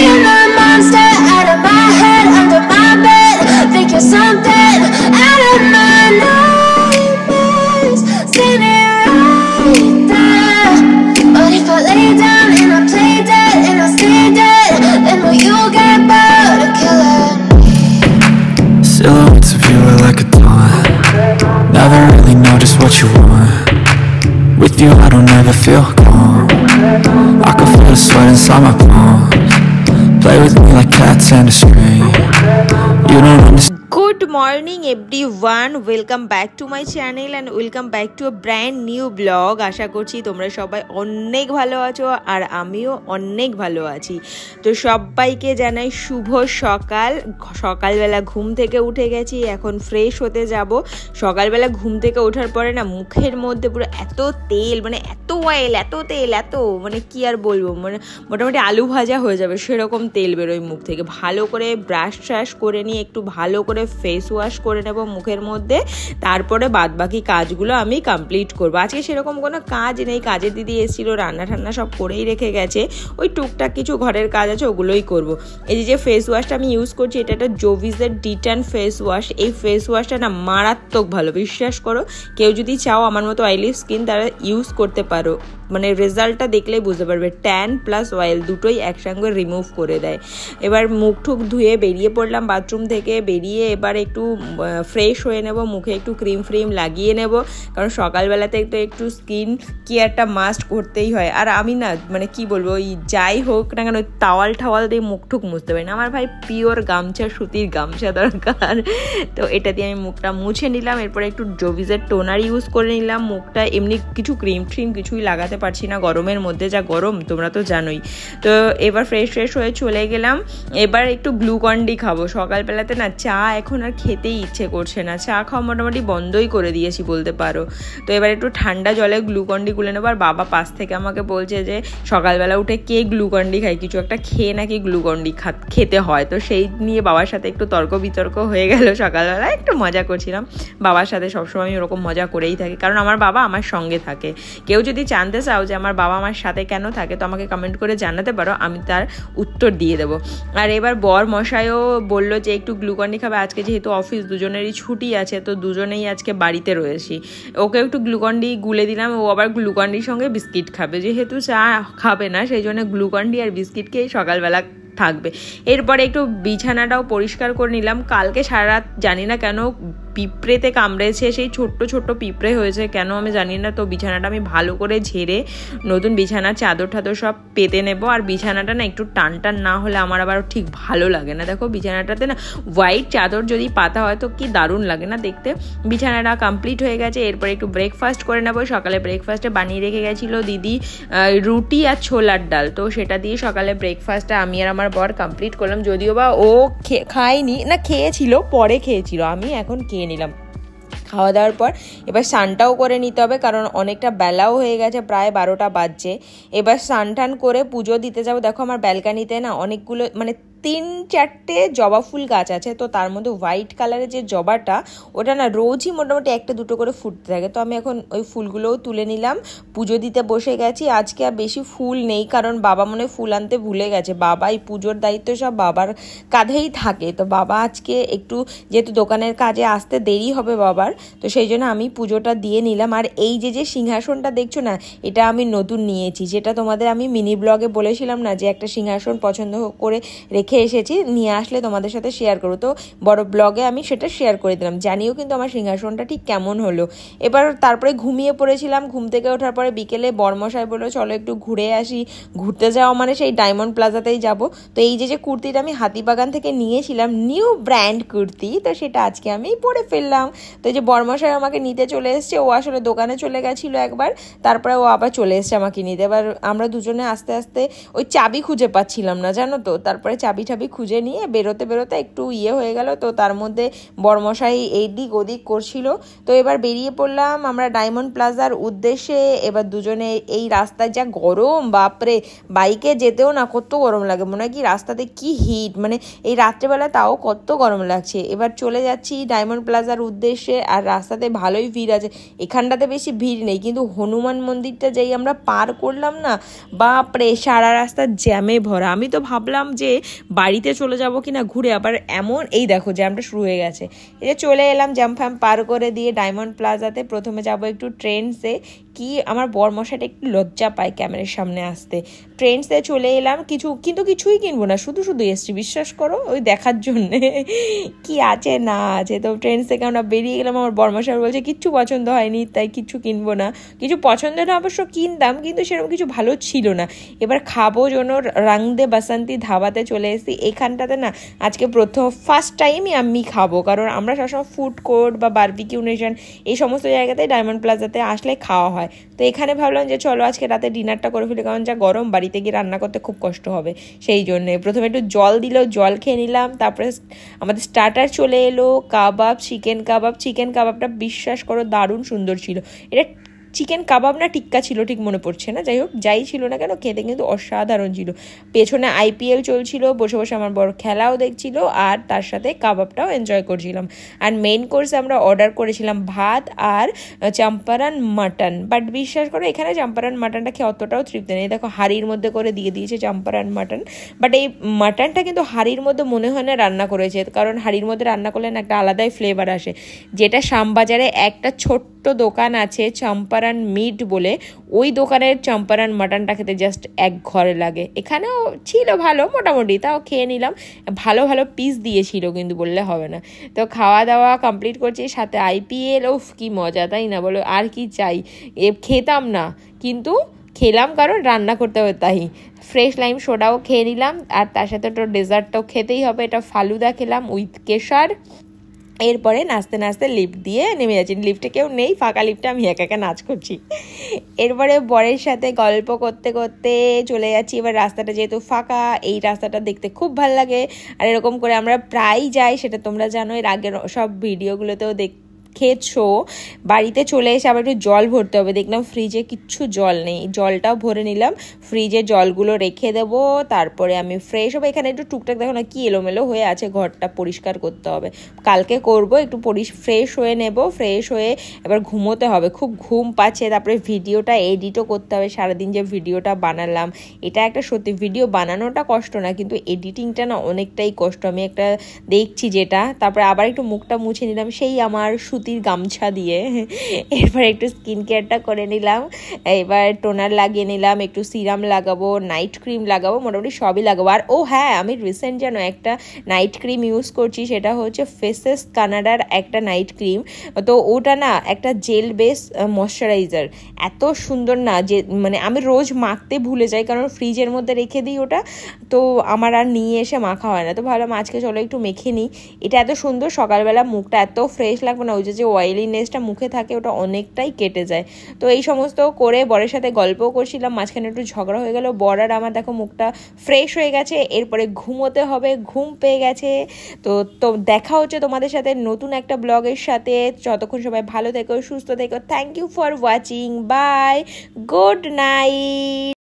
Seeing a monster out of my head, under my bed. Think you're something out of my nightmares. Standing right there. But if I lay down and I play dead and I stay dead, then will you get bored of killing me? Silhouettes of you are like a taunt. Never really know just what you want. With you I don't ever feel calm. I can feel the sweat inside my palms. Play with me like cats and a string. You don't understand. Good morning everyone, welcome back to my channel and welcome back to a brand new vlog. আশা করছি তোমরা সবাই অনেক ভালো আছো আর আমিও অনেক ভালো আছি। তো সবাইকে জানাই শুভ সকাল। সকালবেলা ঘুম থেকে উঠে গেছি, এখন ফ্রেশ হতে যাব। সকালবেলা ঘুম থেকে ওঠার পরে না মুখের মধ্যে পুরো এত তেল, মানে এত অয়েল, এত তেল, এত মানে কি আর বলবো, মানে মোটামুটি আলু ভাজা হয়ে যাবে সেরকম তেল বেরোয় মুখ থেকে। ভালো করে ব্রাশ ট্রাশ করে নিয়ে একটু ভালো করে ফেস ওয়াশ করে নেব মুখের মধ্যে, তারপরে বাদবাকি কাজগুলো আমি কমপ্লিট করবো। আজকে সেরকম কোনো কাজ নেই, কাজের দিদি এসেছিল, রান্না ঠান্না সব করেই রেখে গেছে, ওই টুকটাক কিছু ঘরের কাজ আছে ওগুলোই করব। এই যে ফেস ওয়াশটা আমি ইউজ করছি, এটা একটা জোভিসের ডিটান ফেস ওয়াশ। এই ফেস ওয়াশটা না মারাত্মক ভালো, বিশ্বাস করো। কেউ যদি চাও আমার মতো অয়েলি স্কিন তারা ইউজ করতে পারো, মানে রেজাল্টটা দেখলেই বুঝতে পারবে। ট্যান প্লাস অয়েল দুটোই একসঙ্গে রিমুভ করে দেয়। এবার মুখ টুক ধুয়ে বেরিয়ে পড়লাম বাথরুম থেকে, বেরিয়ে এবার একটু ফ্রেশ হয়ে নেব, মুখে একটু ক্রিম ফ্রিম লাগিয়ে নেব, কারণ সকালবেলাতে একটু স্কিন কেয়ারটা মাস্ট করতেই হয়। আর আমি না মানে কি বলবো, ওই যাই হোক না কেন টাওয়াল ঠাওয়াল দিয়ে মুখ টুক মুছতে পারি না, আমার ভাই পিওর গামছা, সুতির গামছা দরকার। তো এটা দিয়ে আমি মুখটা মুছে নিলাম, এরপরে একটু জোভিসের টোনার ইউজ করে নিলাম মুখটা। এমনি কিছু ক্রিম ট্রিম কিছুই লাগাতে পারছি না, গরমের মধ্যে যা গরম তোমরা তো জানোই। তো এবার ফ্রেশ হয়ে চলে গেলাম। এবার একটু গ্লুকন ডি খাবো। সকালবেলাতে না চা এখন আর খেতেই ইচ্ছে করছে না, চা খাওয়া মোটামুটি বন্ধই করে দিয়েছি বলতে পারো। তো এবার একটু ঠান্ডা জলে গ্লুকন ডি গুলে নেবো। আর বাবা পাশ থেকে আমাকে বলছে যে সকালবেলা উঠে কে গ্লুকন ডি খায়, কিছু একটা খেয়ে নাকি গ্লুকন ডি খেতে হয়। তো সেই নিয়ে বাবার সাথে একটু তর্ক বিতর্ক হয়ে গেল। সকালবেলা একটু মজা করছিলাম, বাবার সাথে সবসময় আমি ওরকম মজা করেই থাকি, কারণ আমার বাবা আমার সঙ্গে থাকে। কেউ যদি জানতে চাও যে আমার বাবা আমার সাথে কেন থাকে, তো আমাকে কমেন্ট করে জানাতে পারো, আমি তার উত্তর দিয়ে দেবো। আর এবার বর মশাইও বললো যে একটু গ্লুকন ডি খাবে, আজকে যেহেতু অফিস দুজনেরই ছুটি আছে, তো দুজনেই আজকে বাড়িতে রয়েছি। ওকে একটু গ্লুকন ডি গুলে দিলাম, ও আবার গ্লুকন ডির সঙ্গে বিস্কিট খাবে, যেহেতু চা খাবে না সেই জন্য গ্লুকন ডি আর বিস্কিট খেয়ে সকালবেলা থাকবে। এরপরে একটু বিছানাটাও পরিষ্কার করে নিলাম। কালকে সারা রাত জানি না কেন পিঁপড়েতে কামড়েছে, সেই ছোট্ট ছোট্ট পিঁপড়ে হয়েছে কেন আমি জানি না। তো বিছানাটা আমি ভালো করে ঝেড়ে নতুন বিছানার চাদর ঠাদর সব পেতে নেব। আর বিছানাটা না একটু টান টান না হলে আমার আবার ঠিক ভালো লাগে না। দেখো বিছানাটাতে না হোয়াইট চাদর যদি পাতা হয় তো কি দারুণ লাগে না দেখতে। বিছানাটা কমপ্লিট হয়ে গেছে। এরপর একটু ব্রেকফাস্ট করে নেবো। সকালে ব্রেকফাস্টে বানিয়ে রেখে গেছিলো দিদি রুটি আর ছোলার ডাল, তো সেটা দিয়ে সকালে ব্রেকফাস্টটা আমি আর আমার বর কমপ্লিট করলাম। যদিও বা ও খায়নি, না খেয়েছিল, পরে খেয়েছিল, আমি এখন খেয়ে নিলাম। খাওয়া দাওয়ার পর এবার স্নানটাও করে নিতে হবে, কারণ অনেকটা বেলাও হয়ে গেছে, প্রায় 12টা বাজছে। এবার স্নান টান করে পুজো দিতে যাবো। দেখো আমার ব্যালকানিতে না অনেকগুলো মানে 3-4টে জবা ফুল গাছ আছে, তো তার মধ্যে হোয়াইট কালারের যে জবাটা ওটা না রোজই মোটামুটি 1-2 করে ফুটতে থাকে। তো আমি এখন ওই ফুলগুলোও তুলে নিলাম, পুজো দিতে বসে গেছি। আজকে আর বেশি ফুল নেই, কারণ বাবা মনে ফুল আনতে ভুলে গেছে। বাবাই পুজোর দায়িত্ব সব বাবার কাঁধেই থাকে, তো বাবা আজকে একটু যেহেতু দোকানের কাজে আসতে দেরি হবে বাবার, তো সেই জন্য আমি পুজোটা দিয়ে নিলাম। আর এই যে সিংহাসনটা দেখছো না, এটা আমি নতুন নিয়েছি, যেটা তোমাদের আমি মিনি ব্লগে বলেছিলাম না যে একটা সিংহাসন পছন্দ করে রেখে এসেছি, নিয়ে আসলে তোমাদের সাথে শেয়ার করবো। তো বড় ব্লগে আমি সেটা শেয়ার করে দিলাম, জানিও কিন্তু আমার সিংহাসনটা ঠিক কেমন হলো। এবার তারপরে ঘুমিয়ে পড়েছিলাম। ঘুম থেকে ওঠার পরে বিকেলে বরমশাই বললো চলো একটু ঘুরে আসি। ঘুরতে যাওয়া মানে সেই ডায়মন্ড প্লাজাতেই যাব। তো এই যে কুর্তিটা আমি হাতিবাগান থেকে নিয়েছিলাম, নিউ ব্র্যান্ড কুর্তি, তো সেটা আজকে আমি পরে ফেললাম। তো এই যে বরমশাই আমাকে নিতে চলে এসছে, ও আসলে দোকানে চলে গেছিলো একবার, তারপরে ও আবার চলে এসছে আমাকে নিতে। এবার আমরা দুজনে আস্তে আস্তে ওই চাবি খুঁজে পাচ্ছিলাম না জানো তো, তারপরে চাবি চাবি ঠাবি খুঁজে নিয়ে বেরোতে বেরোতে একটু হয়ে গেল, তো তার মধ্যে বরমশাই এইদিক ওদিক করছিল। তো এবার বেরিয়ে পড়লাম আমরা ডায়মন্ড প্লাজার উদ্দেশ্যে। এবার দুজনে এই রাস্তায় যা গরম, বাপরে, বাইকে যেতেও না কত গরম লাগে, মনে হয় কি রাস্তাতে কি হিট, মানে এই রাত্রেবেলা তাও কত গরম লাগছে। এবার চলে যাচ্ছি ডায়মন্ড প্লাজার উদ্দেশ্যে, আর রাস্তাতে ভালোই ভিড় আছে, এখানটাতে বেশি ভিড় নেই, কিন্তু হনুমান মন্দিরটা যেই আমরা পার করলাম না, বাপরে সারা রাস্তা জ্যামে ভরা। আমি তো ভাবলাম যে বাড়িতে চলে যাব কি না ঘুরে, আবার এমন এই দেখো জ্যামটা শুরু হয়ে গেছে। এই যে চলে এলাম জ্যাম ফ্যাম পার করে দিয়ে ডায়মন্ড প্লাজাতে। প্রথমে যাব একটু ট্রেন্ডসে, কি আমার বরমশাটা একটু লজ্জা পায় ক্যামেরার সামনে আসতে। ট্রেন্ডসে চলে এলাম, কিন্তু কিছুই কিনবো না, শুধু শুধু এসছি বিশ্বাস করো ওই দেখার জন্যে কি আছে না আছে। তো ট্রেন্ডস থেকে আমরা বেরিয়ে গেলাম, আমার বরমশাই বলছে কিচ্ছু পছন্দ হয়নি তাই কিচ্ছু কিনবো না। কিছু পছন্দ না অবশ্য কিনতাম, কিন্তু সেরকম কিছু ভালো ছিল না। এবার খাবো জন্য রং দে বাসন্তী ধাবাতে চলে এসেছি। এখানটাতে না আজকে ফার্স্ট টাইমই আমি খাবো, কারণ আমরা সবসময় ফুড কোর্ট বা বারবিকিউ নেশন এই সমস্ত জায়গাতে ডায়মন্ড প্লাজাতে আসলে খাওয়া হয়। তো এখানে ভাবলাম যে চলো আজকে রাতে ডিনারটা করে ফেলি, কারণ যা গরম বাড়িতে গিয়ে রান্না করতে খুব কষ্ট হবে। সেই জন্যে প্রথমে একটু জল দিল, জল খেয়ে নিলাম। তারপরে আমাদের স্টার্টার চলে এলো, কাবাব, চিকেন কাবাবটা বিশ্বাস করো দারুণ সুন্দর ছিল। এটা চিকেন কাবাব না টিক্কা ছিল ঠিক মনে পড়ছে না, যাই হোক যাই ছিল না কেন খেতে কিন্তু অসাধারণ ছিল। পেছনে IPL চলছিল, বসে বসে আমার বড় খেলাও দেখছিল, আর তার সাথে কাবাবটাও এনজয় করছিলাম। আর মেইন কোর্সে আমরা অর্ডার করেছিলাম ভাত আর চম্পারন মাটন। বাট বিশ্বাস করো এখানে চম্পারন মাটনটা খেয়ে অতটাও তৃপ্তি নেই। দেখো হাঁড়ির মধ্যে করে দিয়ে দিয়েছে চম্পারন মাটন, বাট এই মাটনটা কিন্তু হাঁড়ির মধ্যে মনে হয় না রান্না করেছে, কারণ হাঁড়ির মধ্যে রান্না করলে না একটা আলাদাই ফ্লেভার আসে। যেটা শ্যামবাজারে একটা ছোট্ট দোকান আছে চম্পারন মিট বলে, ওই দোকানের চম্পারন মাটনটা খেতে জাস্ট এক ঘরে লাগে। এখানেও ছিল ভালো মোটামুটি, তাও খেয়ে নিলাম, ভালো ভালো পিস দিয়েছিল কিন্তু বললে হবে না। তো খাওয়া দাওয়া কমপ্লিট করছি, সাথে IPL, ওফ কি মজা তাই না বলো, আর কি চাই। খেতাম না কিন্তু খেলাম, কারণ রান্না করতে হবে তাই। ফ্রেশ লাইম সোডাও খেয়ে নিলাম, আর তার সাথে তো ডেজার্টটাও খেতেই হবে, এটা ফালুদা খেলাম উইথ কেশর। এরপরে নাচতে নাচতে লিফট দিয়ে নেমে যাচ্ছি, লিফটে কেউ নেই, ফাঁকা লিফটে আমি একা একা নাচ করছি। এরপরে বরের সাথে গল্প করতে করতে চলে যাচ্ছি। এবার রাস্তাটা যেহেতু ফাঁকা, এই রাস্তাটা দেখতে খুব ভালো লাগে, আর এরকম করে আমরা প্রায় যাই, সেটা তোমরা জানো, এর আগের সব ভিডিওগুলোতেও খেয়েছো। বাড়িতে চলে এসে আবার একটু জল ভরতে হবে, দেখলাম ফ্রিজে কিচ্ছু জল নেই, জলটাও ভরে নিলাম, ফ্রিজে জলগুলো রেখে দেবো, তারপরে আমি ফ্রেশ হবো। এখানে একটু টুকটাক দেখো না কি এলোমেলো হয়ে আছে, ঘরটা পরিষ্কার করতে হবে, কালকে করবো। একটু ফ্রেশ হয়ে নেব, ফ্রেশ হয়ে এবার ঘুমোতে হবে, খুব ঘুম পাচ্ছে। তারপরে ভিডিওটা এডিটও করতে হবে, সারাদিন যে ভিডিওটা বানালাম, এটা একটা সত্যি ভিডিও বানানোটা কষ্ট না, কিন্তু এডিটিংটা না অনেকটাই কষ্ট। আমি একটা দেখছি যেটা, তারপরে আবার একটু মুখটা মুছে নিলাম সেই আমার সুতির গামছা দিয়ে। এরপর একটু স্কিন কেয়ারটা করে নিলাম, এবার টোনার লাগিয়ে নিলাম, একটু সিরাম লাগাবো, নাইট ক্রিম লাগাবো, মোটামুটি সবই লাগাবো। আর ও হ্যাঁ, আমি রিসেন্ট যেন একটা নাইট ক্রিম ইউজ করছি, সেটা হচ্ছে ফেসেস কানাডার একটা নাইট ক্রিম। তো ওটা না একটা জেল বেস ময়শ্চারাইজার, এত সুন্দর না যে মানে আমি রোজ মাখতে ভুলে যাই, কারণ ফ্রিজের মধ্যে রেখে দিই ওটা, তো আমার আর নিয়ে এসে মাখা হয় না। তো ভাবলাম আজকে চলো একটু মেখে নিই। এটা এত সুন্দর, সকালবেলা মুখটা এত ফ্রেশ লাগবে না, ওই যে অয়েলিনেসটা মুখে থাকে ওটা অনেকটাই কেটে যায়। তো এই সমস্ত করে বরের সাথে গল্পও করছিলাম, মাঝখানে একটু ঝগড়া হয়ে গেল, বর আর আমার দেখো মুখটা ফ্রেশ হয়ে গেছে। এরপরে ঘুমোতে হবে, ঘুম পেয়ে গেছে। তো দেখা হচ্ছে তোমাদের সাথে নতুন একটা ব্লগের সাথে। যতক্ষণ সবাই ভালো থেকো, সুস্থ থেকো। Thank you for watching, bye, good night.